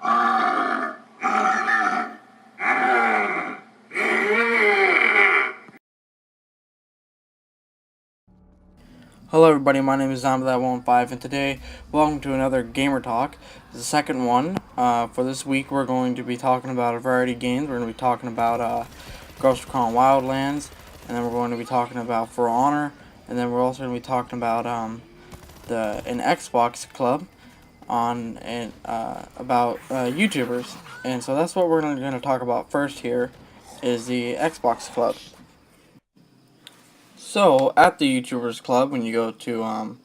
Hello everybody, my name is ZombieThat15 and today, welcome to another Gamer Talk. The second one. For this week we're going to be talking about a variety of games. We're going to be talking about Ghost Recon Wildlands, and then we're going to be talking about For Honor, and then we're also going to be talking about an Xbox club on and about YouTubers. And so that's what we're going to talk about first here, is the Xbox club. So at the YouTubers club, when you go to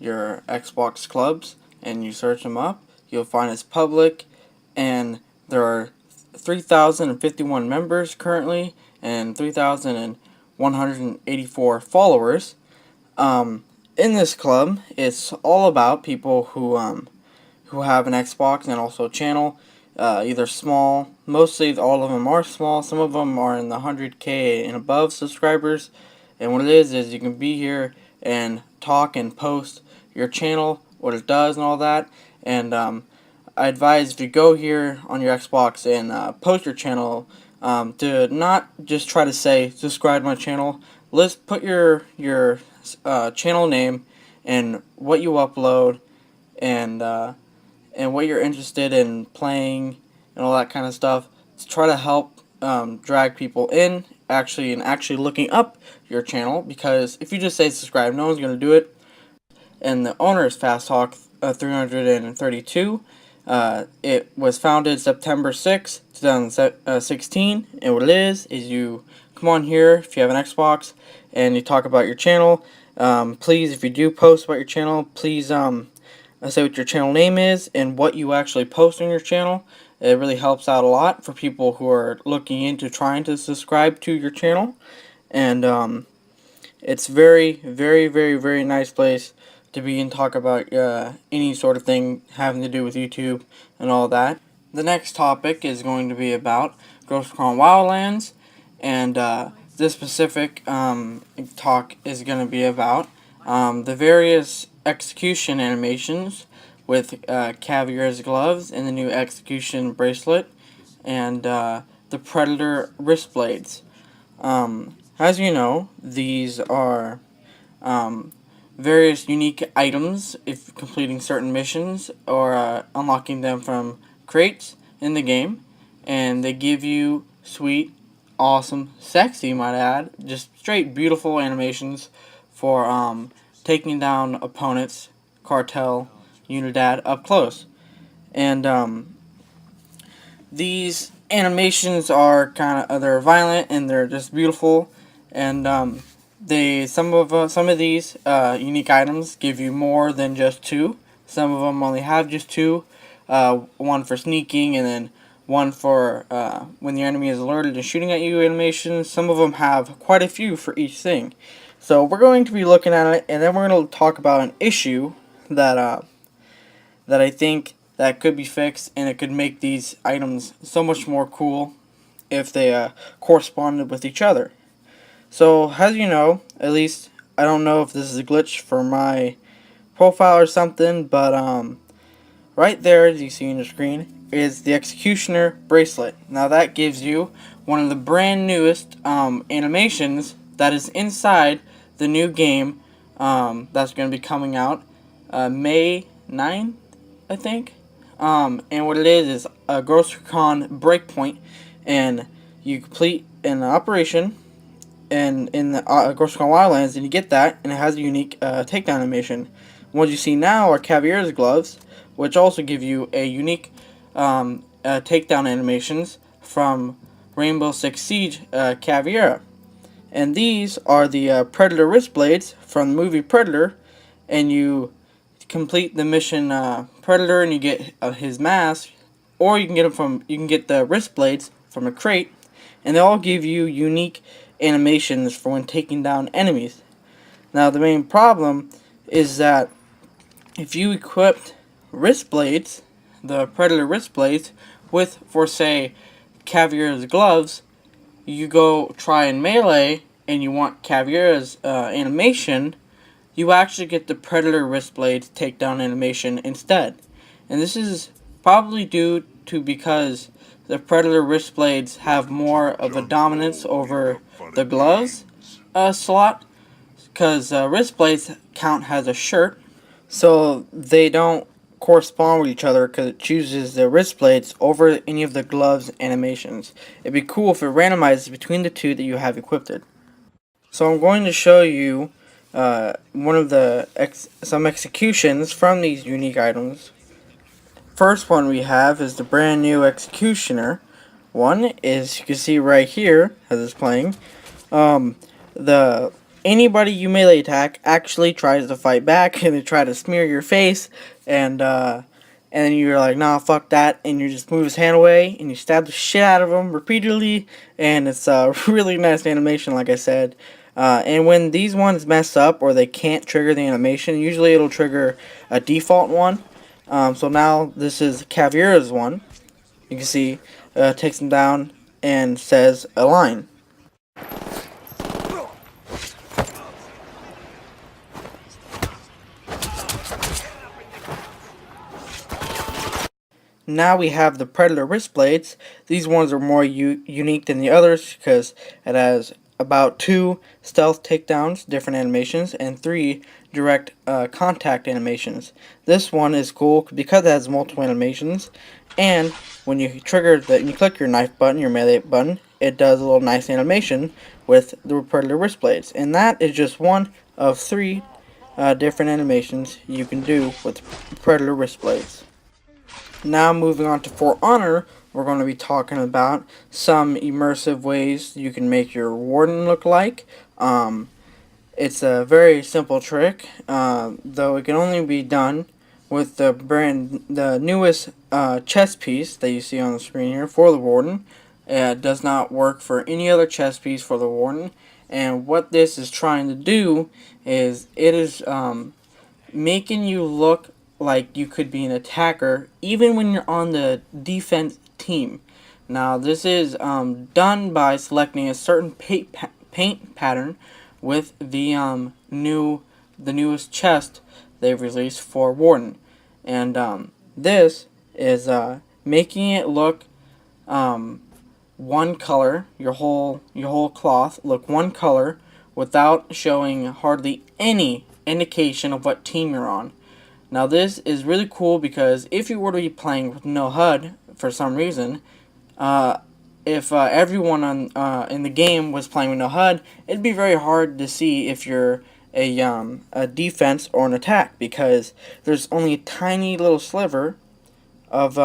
your Xbox clubs and you search them up, you'll find it's public, and there are 3,051 members currently and 3,184 followers. In this club, it's all about people who have an Xbox and also a channel, either small. Mostly all of them are small. Some of them are in the 100K and above subscribers. And what it is you can be here and talk and post your channel, what it does and all that. And I advise, if you go here on your Xbox and post your channel, to not just try to say subscribe to my channel. Let's put your channel name and what you upload and what you're interested in playing and all that kind of stuff, to try to help drag people in actually looking up your channel. Because if you just say subscribe, no one's going to do it. And the owner is Fast Talk 332. It was founded September 6, 2016, and what it is you come on here if you have an Xbox and you talk about your channel. Please, if you do post about your channel, please say what your channel name is and what you actually post on your channel. It really helps out a lot for people who are looking into trying to subscribe to your channel. And it's very, very, very, very nice place to be and talk about any sort of thing having to do with YouTube and all that. The next topic is going to be about Ghost Recon Wildlands, and this specific talk is going to be about the various execution animations with Caviar's gloves and the new execution bracelet and the Predator wrist blades. As you know, these are various unique items if completing certain missions or unlocking them from crates in the game, and they give you sweet, awesome, sexy, might add, just straight beautiful animations for taking down opponents, cartel, Unidad up close. And these animations are they're violent and they're just beautiful, and some of these unique items give you more than just two. Some of them only have just two, one for sneaking and then one for when the enemy is alerted and shooting at you animations. Some of them have quite a few for each thing. So we're going to be looking at it, and then we're going to talk about an issue that I think that could be fixed, and it could make these items so much more cool if they corresponded with each other. So, as you know, at least, I don't know if this is a glitch for my profile or something, but right there, as you see on your screen, is the Executioner bracelet. Now that gives you one of the brand newest animations that is inside the new game that's going to be coming out May 9th, I think. And what it is a Ghost Recon Breakpoint, and you complete an operation in the Ghost Recon Wildlands, and you get that, and it has a unique takedown animation. What you see now are Caviar's gloves, which also give you a unique takedown animations from Rainbow Six Siege Caviar. And these are the Predator wrist blades from the movie Predator, and you complete the mission Predator and you get his mask, or you can get the wrist blades from a crate, and they all give you unique animations for when taking down enemies. Now the main problem is that if you equipped wrist blades, the Predator wrist blades, with, for say, Caviar's gloves, you go try and melee and you want Caviar's animation, you actually get the Predator wrist blade takedown animation instead. And this is probably due to because the Predator wrist blades have more of a dominance over the gloves slot, because wrist blades count as a shirt, so they don't correspond with each other because it chooses the wrist blades over any of the gloves animations. It'd be cool if it randomizes between the two that you have equipped. So I'm going to show you one of the some executions from these unique items. First one we have is the brand new Executioner. One is, you can see right here as it's playing, the anybody you melee attack actually tries to fight back and they try to smear your face, and then you're like, nah, fuck that, and you just move his hand away and you stab the shit out of him repeatedly, and it's a really nice animation, like I said. And when these ones mess up or they can't trigger the animation, usually it'll trigger a default one. So now this is Caveira's one. You can see takes him down and says align. Now we have the Predator wrist blades. These ones are more unique than the others because it has about 2 stealth takedowns, different animations, and 3 direct contact animations. This one is cool because it has multiple animations, and when you you click your knife button, your melee button, it does a little nice animation with the Predator wrist blades. And that is just one of 3 different animations you can do with Predator wrist blades. Now moving on to For Honor, we're going to be talking about some immersive ways you can make your warden look like. It's a very simple trick, though it can only be done with the newest chest piece that you see on the screen here for the warden. It does not work for any other chest piece for the warden. And what this is trying to do is it is making you look like you could be an attacker even when you're on the defense team. Now this is done by selecting a certain paint pattern with the newest chest they've released for Warden, and this is making it look one color, your whole cloth look one color without showing hardly any indication of what team you're on. Now this is really cool because if you were to be playing with no HUD for some reason, if everyone in the game was playing with no HUD, it'd be very hard to see if you're a defense or an attack because there's only a tiny little sliver of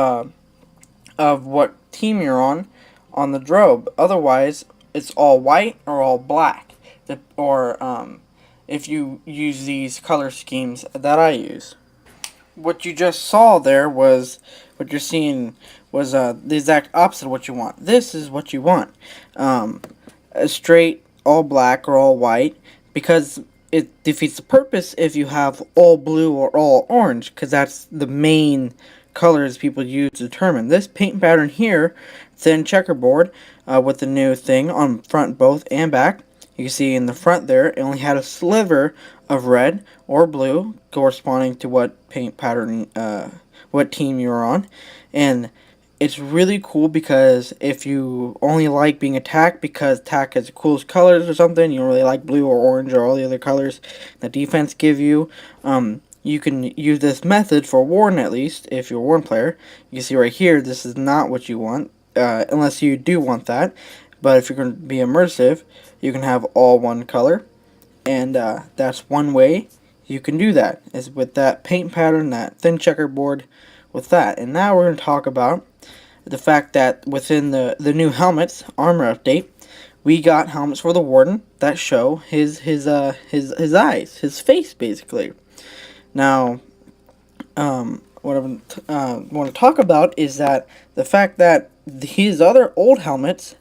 what team you're on the drobe. Otherwise, it's all white or all black. If you use these color schemes that I use. What you just saw there was, what you're seeing was the exact opposite of what you want. This is what you want. A straight all black or all white, because it defeats the purpose if you have all blue or all orange, because that's the main colors people use to determine. This paint pattern here, thin checkerboard with the new thing on front both and back. You can see in the front there, it only had a sliver of red or blue corresponding to what paint pattern, what team you're on. And it's really cool because if you only like being attacked because attack has the coolest colors or something, you don't really like blue or orange or all the other colors that defense give you, you can use this method for Warden at least, if you're a Warden player. You can see right here, this is not what you want, unless you do want that. But if you're going to be immersive, you can have all one color. And that's one way you can do that, is with that paint pattern, that thin checkerboard with that. And now we're going to talk about the fact that within the new helmets, armor update, we got helmets for the Warden that show his eyes, his face, basically. Now, what I want to talk about is that the fact that his other old helmets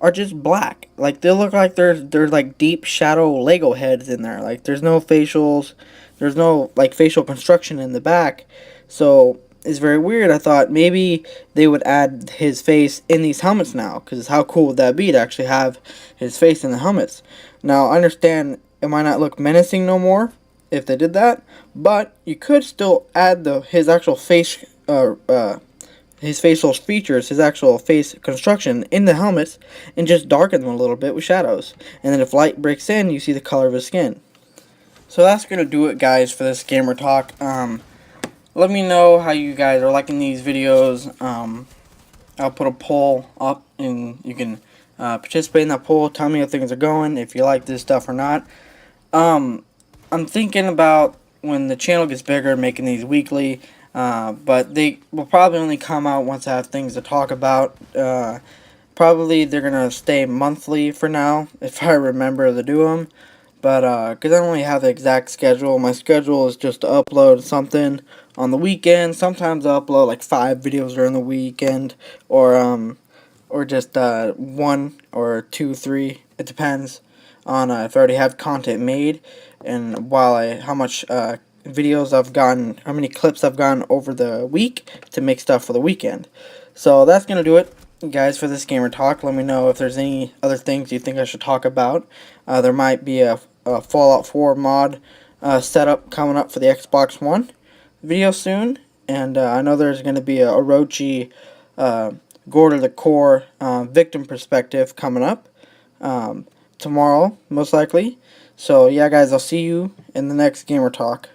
are just black. Like, they look like they're like deep shadow Lego heads in there. Like, there's no facials, there's no like facial construction in the back. So it's very weird. I thought maybe they would add his face in these helmets now, because how cool would that be to actually have his face in the helmets? Now, I understand it might not look menacing no more if they did that, but you could still add his actual face, his facial features, his actual face construction in the helmets, and just darken them a little bit with shadows. And then if light breaks in, you see the color of his skin. So that's going to do it, guys, for this gamer talk. Let me know how you guys are liking these videos. I'll put a poll up, and you can participate in that poll. Tell me how things are going, if you like this stuff or not. I'm thinking about, when the channel gets bigger, making these weekly. But they will probably only come out once I have things to talk about. Probably they're going to stay monthly for now, if I remember to do them. But, because I don't really have the exact schedule. My schedule is just to upload something on the weekend. Sometimes I upload like 5 videos during the weekend. Or just 1 or 2, 3. It depends on if I already have content made. And how much videos I've gotten, how many clips I've gotten over the week to make stuff for the weekend. So that's going to do it, guys, for this gamer talk. Let me know if there's any other things you think I should talk about. There might be a Fallout 4 mod setup coming up for the Xbox One video soon. And I know there's going to be a Orochi Gore to the Core victim perspective coming up tomorrow, most likely. So yeah, guys, I'll see you in the next gamer talk.